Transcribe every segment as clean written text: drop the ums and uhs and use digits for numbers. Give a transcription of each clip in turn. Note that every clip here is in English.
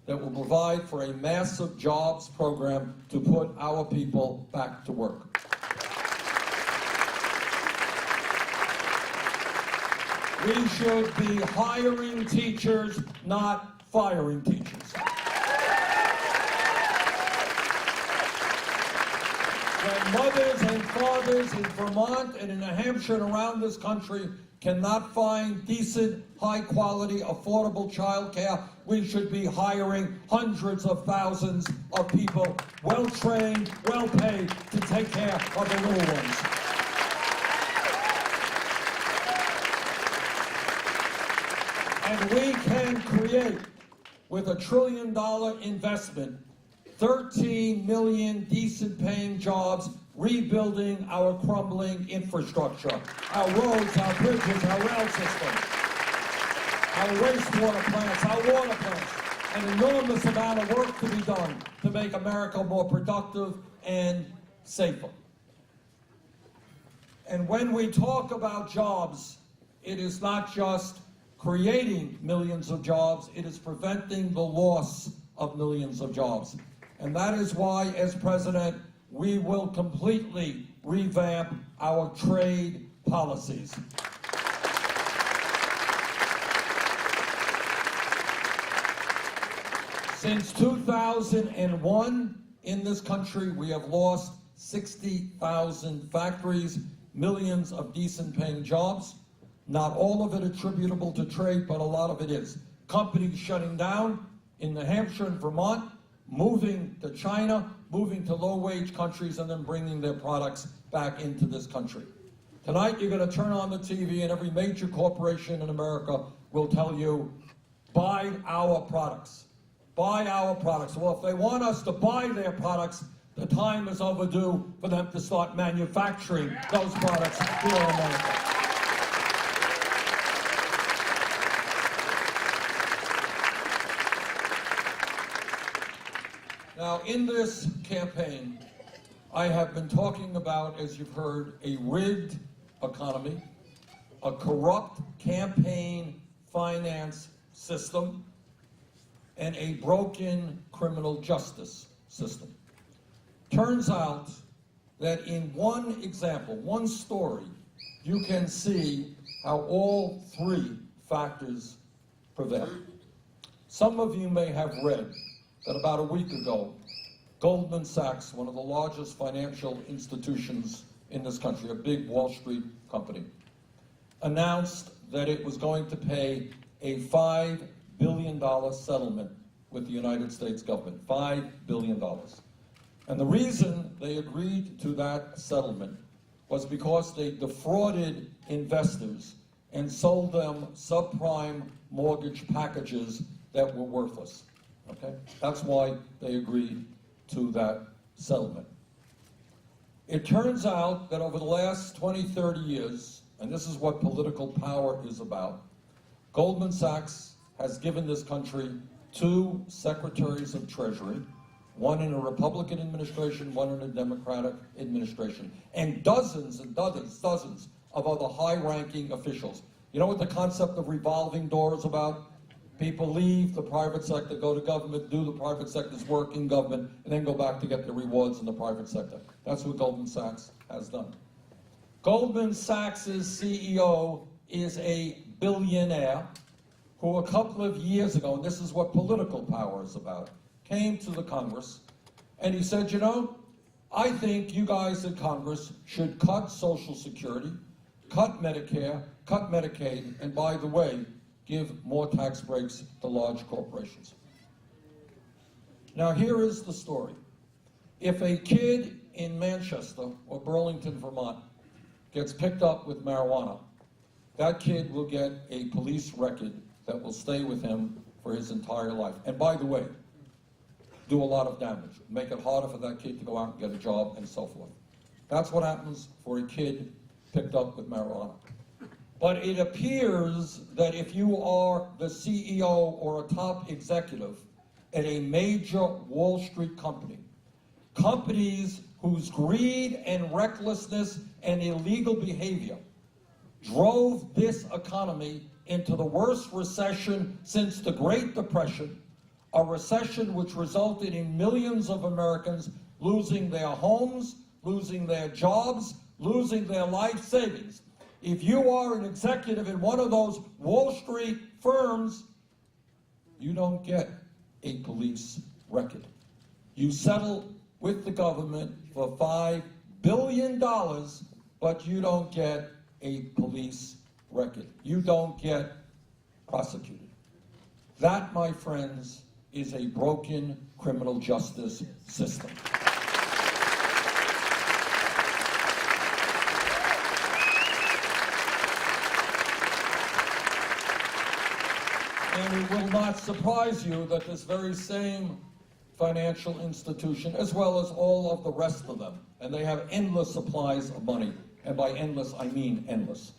that will provide for a massive jobs program to put our people back to work. We should be hiring teachers, not firing teachers. When mothers and fathers in Vermont and in New Hampshire and around this country cannot find decent, high-quality, affordable child care, we should be hiring hundreds of thousands of people, well-trained, well-paid, to take care of the little ones. And we can create, with $1 trillion investment, 13 million decent-paying jobs, rebuilding our crumbling infrastructure, our roads, our bridges, our rail systems, our wastewater plants, our water plants, an enormous amount of work to be done to make America more productive and safer. And when we talk about jobs, it is not just creating millions of jobs, it is preventing the loss of millions of jobs. And that is why, as president, we will completely revamp our trade policies. Since 2001, in this country, we have lost 60,000 factories, millions of decent-paying jobs. Not all of it attributable to trade, but a lot of it is. Companies shutting down in New Hampshire and Vermont, moving to China, moving to low-wage countries, and then bringing their products back into this country. Tonight, you're going to turn on the TV, and every major corporation in America will tell you, buy our products. Buy our products. Well, if they want us to buy their products, the time is overdue for them to start manufacturing those products here in America. Now, in this campaign, I have been talking about, as you've heard, a rigged economy, a corrupt campaign finance system, and a broken criminal justice system. Turns out that in one example, one story, you can see how all three factors prevail. Some of you may have read that about a week ago, Goldman Sachs, one of the largest financial institutions in this country, a big Wall Street company, announced that it was going to pay a $5 billion settlement with the United States government, $5 billion. And the reason they agreed to that settlement was because they defrauded investors and sold them subprime mortgage packages that were worthless. Okay? That's why they agreed to that settlement. It turns out that over the last 20, 30 years, and this is what political power is about, Goldman Sachs has given this country 2 secretaries of Treasury, one in a Republican administration, one in a Democratic administration, and dozens and dozens of other high-ranking officials. You know what the concept of revolving door is about? People leave the private sector, go to government, do the private sector's work in government, and then go back to get the rewards in the private sector. That's what Goldman Sachs has done. Goldman Sachs' CEO is a billionaire who a couple of years ago, and this is what political power is about, came to the Congress and he said, you know, I think you guys in Congress should cut Social Security, cut Medicare, cut Medicaid, and by the way, give more tax breaks to large corporations. Now here is the story. If a kid in Manchester or Burlington, Vermont gets picked up with marijuana, that kid will get a police record that will stay with him for his entire life. And by the way, do a lot of damage, make it harder for that kid to go out and get a job and so forth. That's what happens for a kid picked up with marijuana. But it appears that if you are the CEO or a top executive at a major Wall Street company, companies whose greed and recklessness and illegal behavior drove this economy into the worst recession since the Great Depression, a recession which resulted in millions of Americans losing their homes, losing their jobs, losing their life savings. If you are an executive in one of those Wall Street firms, you don't get a police record. You settle with the government for $5 billion, but you don't get a police record. You don't get prosecuted. That, my friends, is a broken criminal justice system. And it will not surprise you that this very same financial institution, as well as all of the rest of them, and they have endless supplies of money, and by endless I mean endless,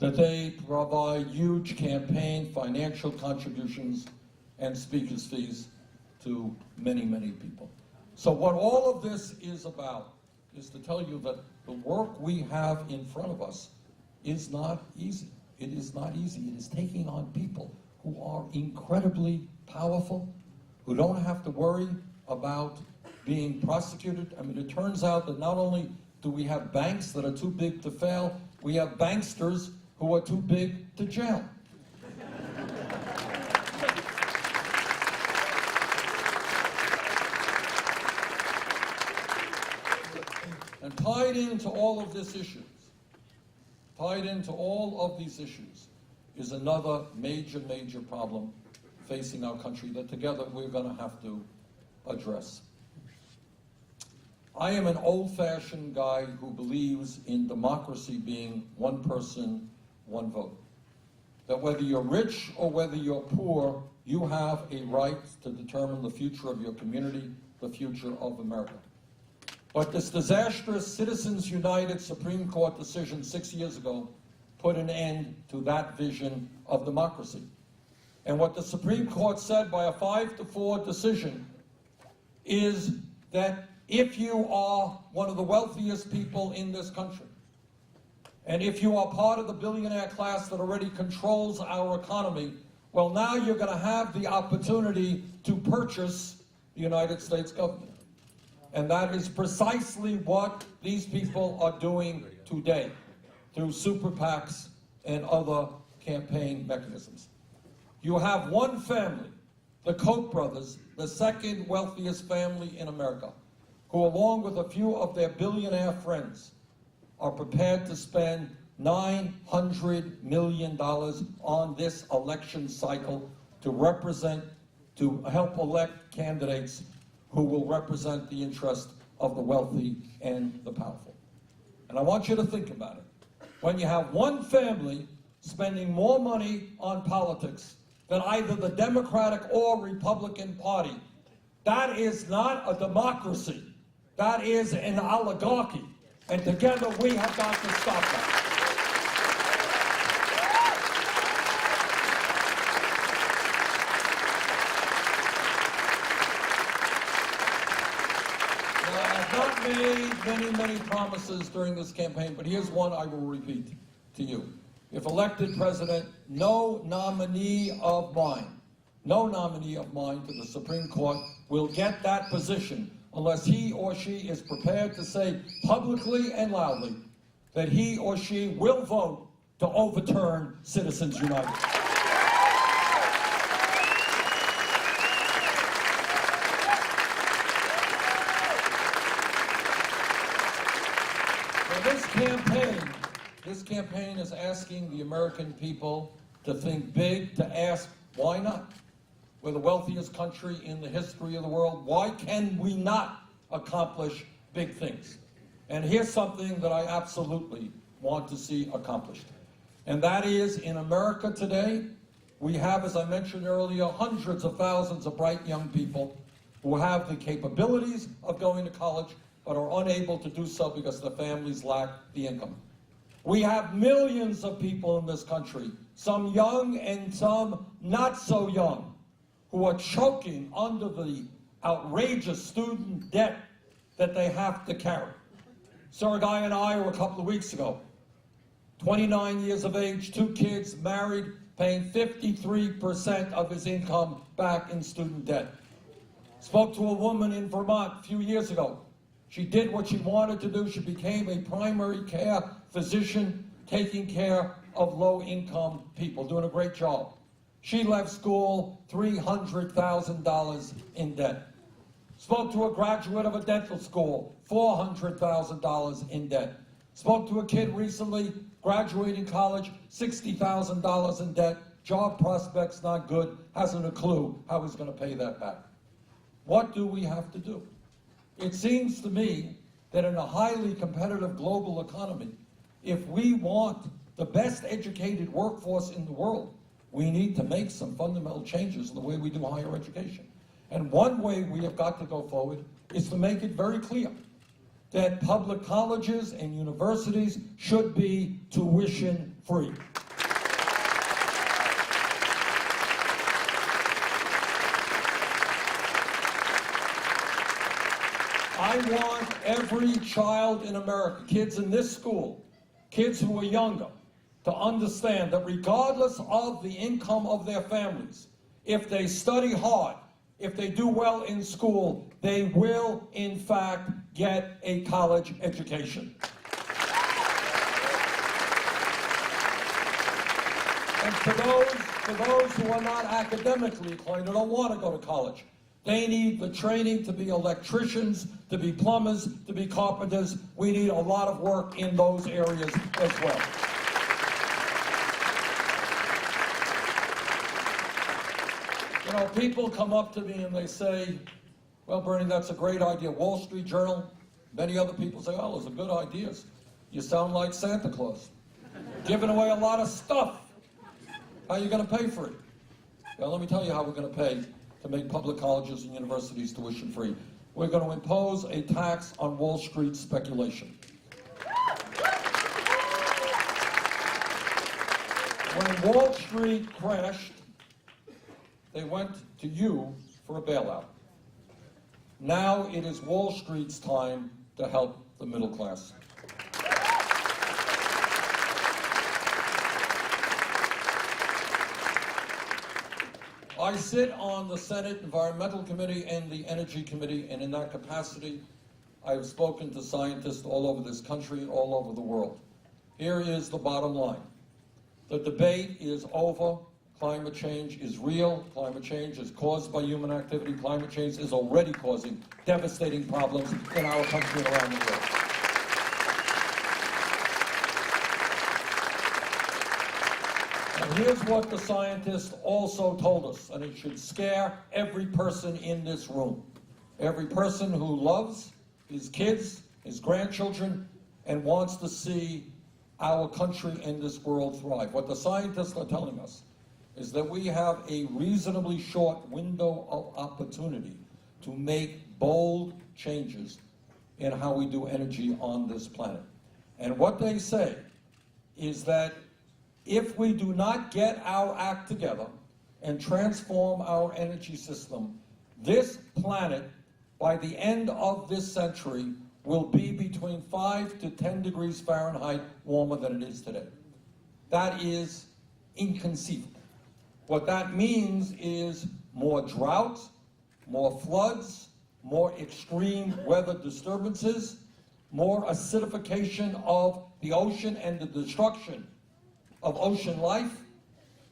that they provide huge campaign financial contributions and speakers' fees to many, many people. So what all of this is about is to tell you that the work we have in front of us is not easy. It is not easy. It is taking on people who are incredibly powerful, who don't have to worry about being prosecuted. I mean, it turns out that not only do we have banks that are too big to fail, we have banksters who are too big to jail. And tied into all of these issues, is another major, major problem facing our country that together we're going to have to address. I am an old-fashioned guy who believes in democracy being one person, one vote. That whether you're rich or whether you're poor, you have a right to determine the future of your community, the future of America. But this disastrous Citizens United Supreme Court decision 6 years ago put an end to that vision of democracy. And what the Supreme Court said by a 5-4 decision is that if you are one of the wealthiest people in this country, and if you are part of the billionaire class that already controls our economy, well, now you're going to have the opportunity to purchase the United States government. And that is precisely what these people are doing today through super PACs and other campaign mechanisms. You have one family, the Koch brothers, the second wealthiest family in America, who along with a few of their billionaire friends are prepared to spend $900 million on this election cycle to help elect candidates who will represent the interest of the wealthy and the powerful. And I want you to think about it. When you have one family spending more money on politics than either the Democratic or Republican Party, that is not a democracy. That is an oligarchy. And together we have got to stop that. Made many promises during this campaign, but here's one I will repeat to you. If elected president, no nominee of mine to the Supreme Court will get that position unless he or she is prepared to say publicly and loudly that he or she will vote to overturn Citizens United. This campaign is asking the American people to think big, to ask, why not? We're the wealthiest country in the history of the world. Why can we not accomplish big things? And here's something that I absolutely want to see accomplished. And that is, in America today, we have, as I mentioned earlier, hundreds of thousands of bright young people who have the capabilities of going to college, but are unable to do so because their families lack the income. We have millions of people in this country, some young and some not so young, who are choking under the outrageous student debt that they have to carry. Sergei and I were a couple of weeks ago, 29 years of age, 2 kids, married, paying 53% of his income back in student debt. Spoke to a woman in Vermont a few years ago. She did what she wanted to do. She became a primary care physician, taking care of low-income people, doing a great job. She left school $300,000 in debt. Spoke to a graduate of a dental school, $400,000 in debt. Spoke to a kid recently, graduating college, $60,000 in debt. Job prospects not good, hasn't a clue how he's going to pay that back. What do we have to do? It seems to me that in a highly competitive global economy, if we want the best educated workforce in the world, we need to make some fundamental changes in the way we do higher education. And one way we have got to go forward is to make it very clear that public colleges and universities should be tuition free. I want every child in America, kids in this school, kids who are younger, to understand that regardless of the income of their families, if they study hard, if they do well in school, they will, in fact, get a college education. And for those who are not academically inclined, who don't want to go to college, they need the training to be electricians, to be plumbers, to be carpenters. We need a lot of work in those areas as well. You know, people come up to me and they say, well, Bernie, that's a great idea. Wall Street Journal, many other people say, oh, those are good ideas. You sound like Santa Claus, giving away a lot of stuff. How are you going to pay for it? Well, let me tell you how we're going to pay to make public colleges and universities tuition free. We're going to impose a tax on Wall Street speculation. When Wall Street crashed, they went to you for a bailout. Now it is Wall Street's time to help the middle class. I sit on the Senate Environmental Committee and the Energy Committee, and in that capacity, I have spoken to scientists all over this country and all over the world. Here is the bottom line. The debate is over. Climate change is real. Climate change is caused by human activity. Climate change is already causing devastating problems in our country and around the world. And here's what the scientists also told us, and it should scare every person in this room. Every person who loves his kids, his grandchildren, and wants to see our country and this world thrive. What the scientists are telling us is that we have a reasonably short window of opportunity to make bold changes in how we do energy on this planet. And what they say is that if we do not get our act together and transform our energy system, this planet, by the end of this century, will be between 5 to 10 degrees Fahrenheit warmer than it is today. That is inconceivable. What that means is more drought, more floods, more extreme weather disturbances, more acidification of the ocean and the destruction of ocean life.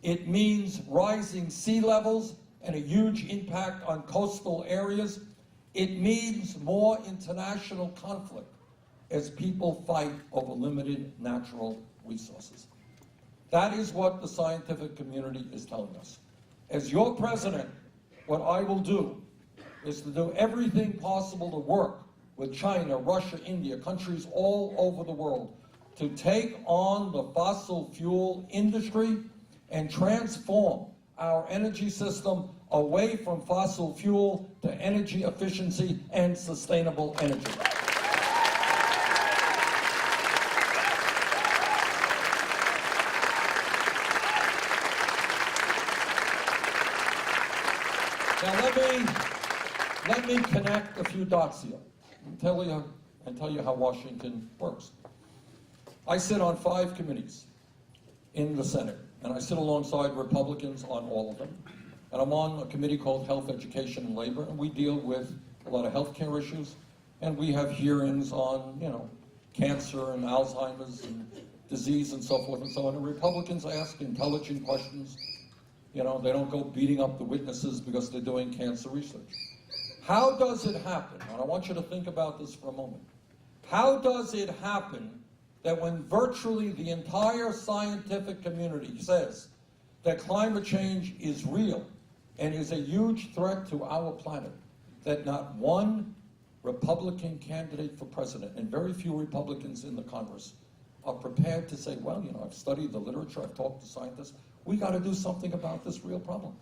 It means rising sea levels and a huge impact on coastal areas. It means more international conflict as people fight over limited natural resources. That is what the scientific community is telling us. As your president, what I will do is to do everything possible to work with China, Russia, India, countries all over the world, to take on the fossil fuel industry and transform our energy system away from fossil fuel to energy efficiency and sustainable energy. Now let me connect a few dots here and tell you how Washington works. I sit on 5 committees in the Senate. and I sit alongside Republicans on all of them. And I'm on a committee called Health, Education, and Labor, and we deal with a lot of healthcare issues. And we have hearings on, cancer and Alzheimer's and disease and so forth and so on. And Republicans ask intelligent questions. They don't go beating up the witnesses because they're doing cancer research. How does it happen? And I want you to think about this for a moment. How does it happen that when virtually the entire scientific community says that climate change is real and is a huge threat to our planet, that not one Republican candidate for president, and very few Republicans in the Congress, are prepared to say, well, I've studied the literature, I've talked to scientists, we got to do something about this real problem.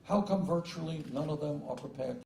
How come virtually none of them are prepared?